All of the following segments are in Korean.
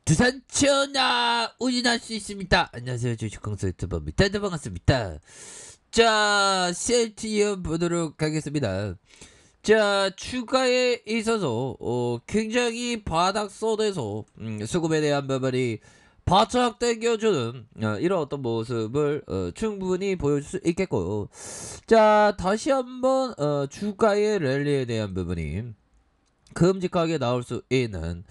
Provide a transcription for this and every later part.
두산 천하 우진할 수 있습니다. 안녕하세요, 주식공수 유튜버입니다. 네, 반갑습니다. 자, 셀트리온 보도록 하겠습니다. 자, 주가에 있어서 굉장히 바닥선에서 수급에 대한 부분이 바짝 당겨주는 이런 어떤 모습을 충분히 보여줄 수 있겠고요. 자, 다시 한번 주가의 랠리에 대한 부분이 큼직하게 나올 수 있는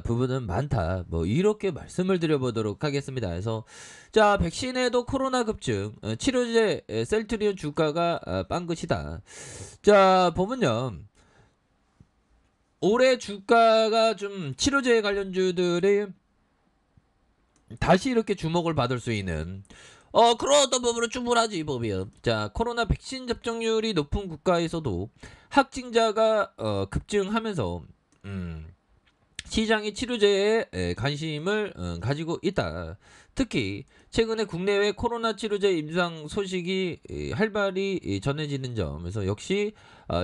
부분은 많다. 뭐 이렇게 말씀을 드려보도록 하겠습니다. 그래서 자, 백신에도 코로나 급증, 치료제 셀트리온 주가가 빵긋이다. 자, 보면요, 올해 주가가 좀 치료제 관련주들이 다시 이렇게 주목을 받을 수 있는 그런 어떤 부분은 충분하지 보면. 자, 코로나 백신 접종률이 높은 국가에서도 확진자가 급증하면서 시장이 치료제에 관심을 가지고 있다. 특히 최근에 국내외 코로나 치료제 임상 소식이 활발히 전해지는 점에서 역시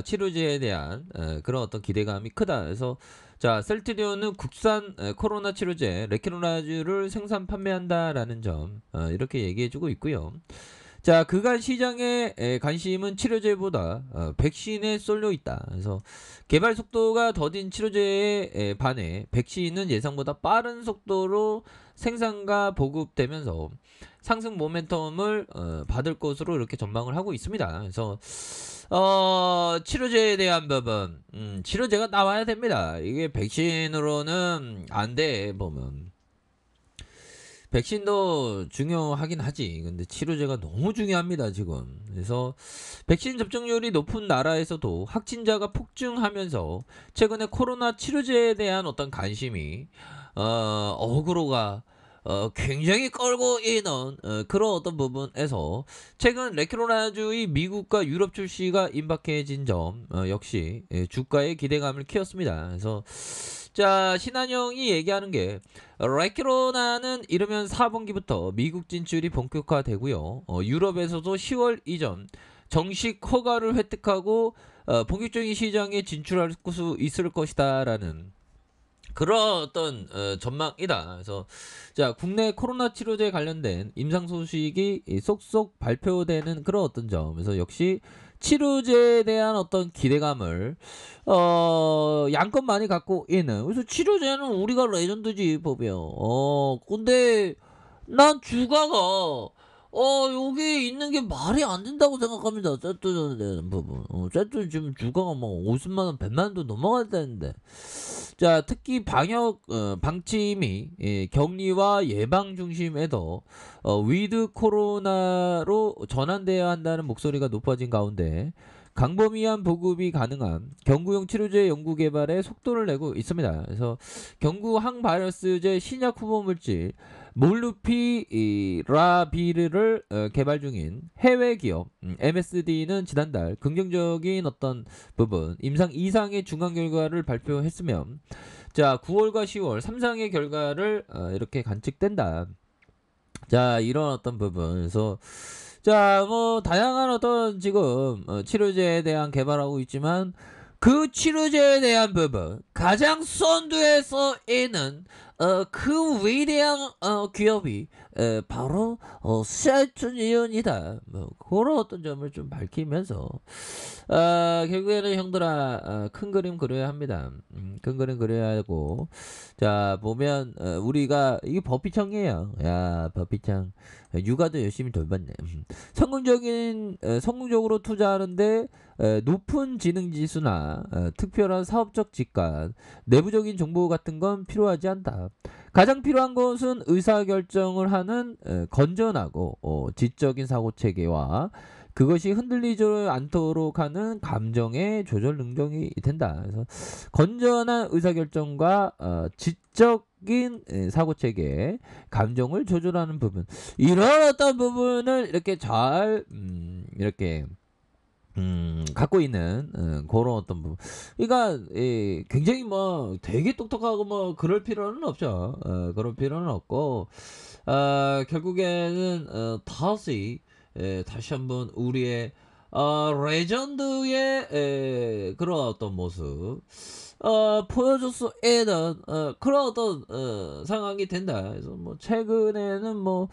치료제에 대한 그런 어떤 기대감이 크다. 그래서 자, 셀트리온은 국산 코로나 치료제 레키노라즈를 생산 판매한다라는 점 이렇게 얘기해주고 있고요. 자, 그간 시장의 관심은 치료제보다 백신에 쏠려 있다. 그래서 개발 속도가 더딘 치료제에 반해 백신은 예상보다 빠른 속도로 생산과 보급되면서 상승 모멘텀을 받을 것으로 이렇게 전망을 하고 있습니다. 그래서 치료제에 대한 부분, 치료제가 나와야 됩니다. 이게 백신으로는 안 돼, 보면. 백신도 중요하긴 하지. 근데 치료제가 너무 중요합니다, 지금. 그래서 백신 접종률이 높은 나라에서도 확진자가 폭증하면서 최근에 코로나 치료제에 대한 어떤 관심이 어그로가 굉장히 끌고 있는 그런 어떤 부분에서 최근 레키노라주의 미국과 유럽 출시가 임박해진 점 역시 주가의 기대감을 키웠습니다. 그래서 자, 신한영이 얘기하는 게 레키로나는 이르면 4분기부터 미국 진출이 본격화되고요. 유럽에서도 10월 이전 정식 허가를 획득하고 본격적인 시장에 진출할 수 있을 것이다라는 그런 어떤 전망이다. 그래서 자, 국내 코로나 치료제 관련된 임상 소식이 속속 발표되는 그런 어떤 점에서 역시 치료제에 대한 어떤 기대감을 양껏 많이 갖고 있는. 그래서 치료제는 우리가 레전드지 보면. 근데 난 주가가 여기 있는 게 말이 안 된다고 생각합니다. 세트에 대한 부분. 세트 지금 주가가 뭐 50만 원, 100만 원도 넘어가야 되는데. 자, 특히 방역 방침이 격리와 예방 중심에서 위드 코로나로 전환돼야 한다는 목소리가 높아진 가운데 광범위한 보급이 가능한 경구용 치료제 연구 개발에 속도를 내고 있습니다. 그래서 경구 항바이러스제 신약 후보 물질 몰누피라비르를 개발 중인 해외 기업 MSD는 지난달 긍정적인 어떤 부분 임상 2상의 중간 결과를 발표했으면 자, 9월과 10월 3상의 결과를 이렇게 관측된다. 자, 이런 어떤 부분에서 자, 뭐 다양한 어떤 지금 치료제에 대한 개발하고 있지만 그 치료제에 대한 부분 가장 선두에서 있는 그 위대한 기업이 바로 셀트리온이다. 뭐 그런 어떤 점을 좀 밝히면서 결국에는 형들아 큰 그림 그려야 합니다. 큰 그림 그려야 하고 자, 보면 우리가 이게 버피청이에요. 야, 버피청 육아도 열심히 돌봤네. 성공적으로 투자하는데 높은 지능 지수나 특별한 사업적 직관, 내부적인 정보 같은 건 필요하지 않다. 가장 필요한 것은 의사결정을 하는 건전하고 지적인 사고 체계와 그것이 흔들리지 않도록 하는 감정의 조절 능력이 된다. 그래서 건전한 의사결정과 지적인 사고 체계, 감정을 조절하는 부분, 이런 어떤 부분을 이렇게 잘 이렇게 갖고 있는 그런 어떤 부분. 그러니까 굉장히 뭐 되게 똑똑하고 뭐 그럴 필요는 없죠. 그럴 필요는 없고 결국에는 다시 한번 우리의 레전드의 그런 어떤 모습 보여줬어 에는 그런 어떤 상황이 된다. 그래서 뭐 최근에는 뭐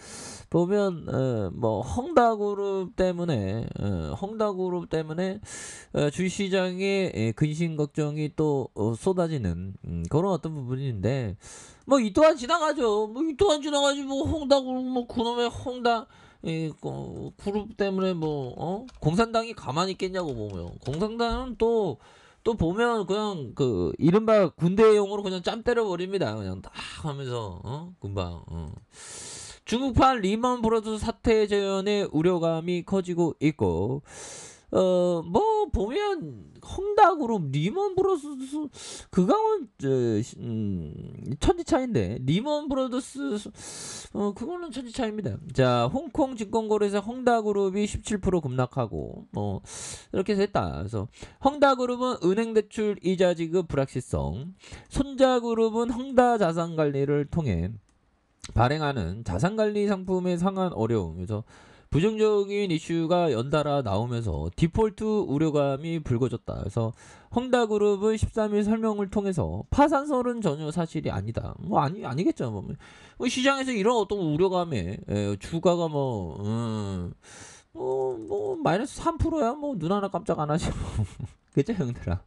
보면 뭐 헝다그룹 때문에 주식시장에 근심 걱정이 또 쏟아지는 그런 어떤 부분인데 뭐 이 또한 지나가죠. 뭐 이 또한 지나가지 뭐 헝다그룹 뭐 그놈의 헝다 그룹 때문에 뭐 공산당이 가만히 있겠냐고 보면 공산당은 또 보면 그냥 그 이른바 군대용으로 그냥 짬 때려버립니다. 그냥 딱 하면서 금방 중국판 리먼 브라더스 사태 재현의 우려감이 커지고 있고 뭐 보면 헝다그룹 리먼 브라더스 그강은 천지차인데 리먼 브라더스 그거는 천지차입니다. 자 홍콩 증권거래소 헝다그룹이 17% 급락하고 이렇게 됐다. 그래서 헝다그룹은 은행 대출 이자 지급 불확실성, 손자그룹은 헝다자산관리를 통해 발행하는 자산관리 상품의 상한 어려움. 그래서 부정적인 이슈가 연달아 나오면서 디폴트 우려감이 불거졌다. 그래서 헝다그룹은 13일 설명을 통해서 파산설은 전혀 사실이 아니다. 뭐 아니겠죠. 뭐 시장에서 이런 어떤 우려감에 주가가 뭐 마이너스 3%야 뭐 눈 하나 깜짝 안 하지 뭐. 그죠 형들아.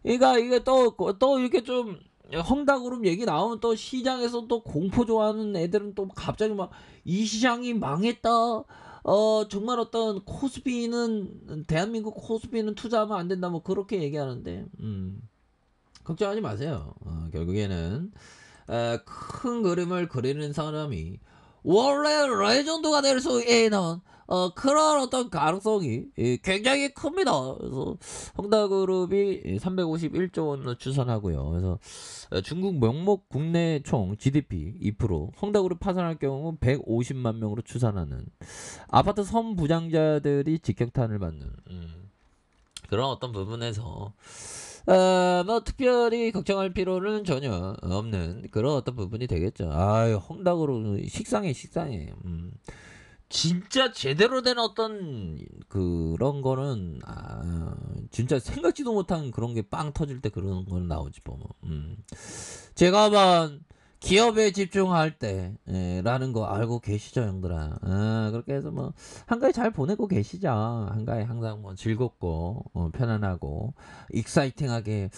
그러니까 이게 또 이렇게 좀 헝다그룹 얘기 나오면 또 시장에서 또 공포 좋아하는 애들은 또 갑자기 막 이 시장이 망했다. 정말 어떤 코스피는 대한민국 코스피는 투자하면 안 된다. 뭐 그렇게 얘기하는데 걱정하지 마세요. 결국에는 큰 그림을 그리는 사람이 원래 레전드가 될 수 있는 그런 어떤 가능성이 굉장히 큽니다. 그래서 헝다그룹이 351조 원을 추산하고요. 그래서 중국 명목 국내 총 GDP 2%, 헝다그룹 파산할 경우 150만 명으로 추산하는 아파트 선부장자들이 직격탄을 받는 그런 어떤 부분에서 뭐 특별히 걱정할 필요는 전혀 없는 그런 어떤 부분이 되겠죠. 아유 헝다그룹 식상해. 진짜 제대로 된 어떤 그런 거는 진짜 생각지도 못한 그런 게 빵 터질 때 그런 건 나오지 보면 제가 한번 기업에 집중할 때 라는 거 알고 계시죠 형들아. 그렇게 해서 뭐 한가위 잘 보내고 계시죠. 한가위 항상 뭐 즐겁고 편안하고 익사이팅하게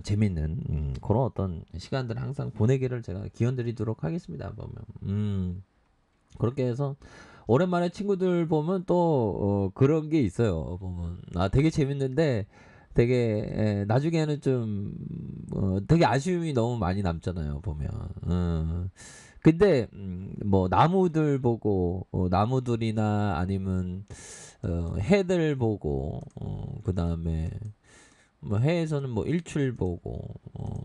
재밌는 그런 어떤 시간들 항상 보내기를 제가 기원드리도록 하겠습니다. 보면 그렇게 해서 오랜만에 친구들 보면 또 그런 게 있어요. 보면 되게 재밌는데 되게 나중에는 좀 되게 아쉬움이 너무 많이 남잖아요. 보면 근데 뭐 나무들 보고 나무들이나 아니면 해들 보고 그 다음에 뭐 해에서는 뭐 일출 보고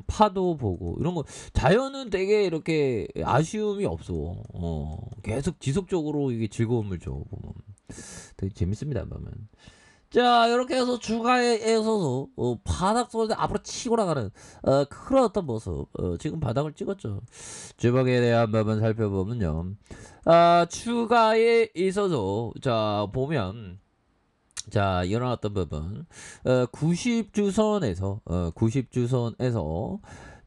파도 보고 이런 거 자연은 되게 이렇게 아쉬움이 없어. 계속 지속적으로 이게 즐거움을 줘 보면 되게 재밌습니다 보면. 자 이렇게 해서 주가에서도 바닥 속에서 앞으로 치고 나가는 그런 어떤 모습 지금 바닥을 찍었죠. 주목에 대한 부분 살펴보면요. 주가에 있어서 자 보면 자 일어났던 부분 90주선에서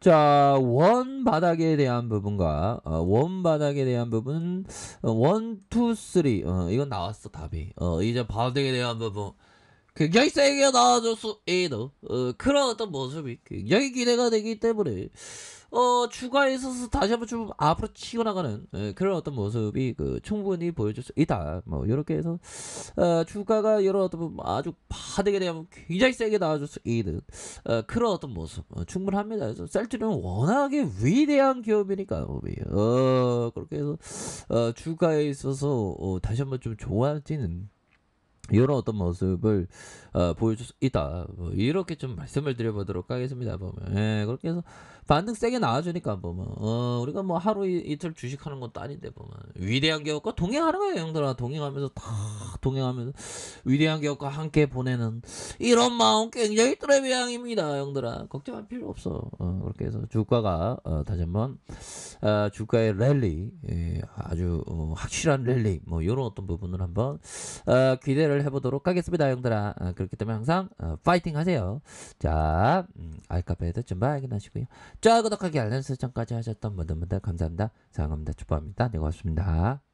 자 원바닥에 대한 부분과 원바닥에 대한 부분 1, 2, 3 이건 나왔어 답이 이제 바닥에 대한 부분 굉장히 세게 나와줄 수 있는 그런 어떤 모습이 굉장히 기대가 되기 때문에 주가에 있어서 다시 한번 좀 앞으로 치고 나가는 그런 어떤 모습이 충분히 보여줄 수 있다. 뭐 이렇게 해서 주가가 이런 어떤 아주 바닥에 대한 굉장히 세게 나와줄 수 있는 그런 어떤 모습 충분합니다. 그래서 셀트리는 워낙에 위대한 기업이니까 그렇게 해서 주가에 있어서 다시 한번 좀 좋아지는 이런 어떤 모습을 보여줄 수 있다. 뭐 이렇게 좀 말씀을 드려보도록 하겠습니다. 보면 그렇게 해서 반등 세게 나와주니까 보면 우리가 뭐 하루 이틀 주식하는 것도 아닌데 보면 위대한 기업과 동행하는 거예요 형들아. 동행하면서 위대한 기업과 함께 보내는 이런 마음 굉장히 트레비앙입니다 형들아. 걱정할 필요 없어. 그렇게 해서 주가가 다시 한번 주가의 랠리 아주 확실한 랠리 뭐 이런 어떤 부분을 한번 기대를 대화를 해보도록 하겠습니다, 형들아. 그렇기 때문에 항상 파이팅 하세요. 자, 알카페도 좀 발견하시고요. 자, 구독하기 알람 설정까지 하셨던 모든 분들 감사합니다. 사랑합니다. 축복합니다. 네, 고맙습니다.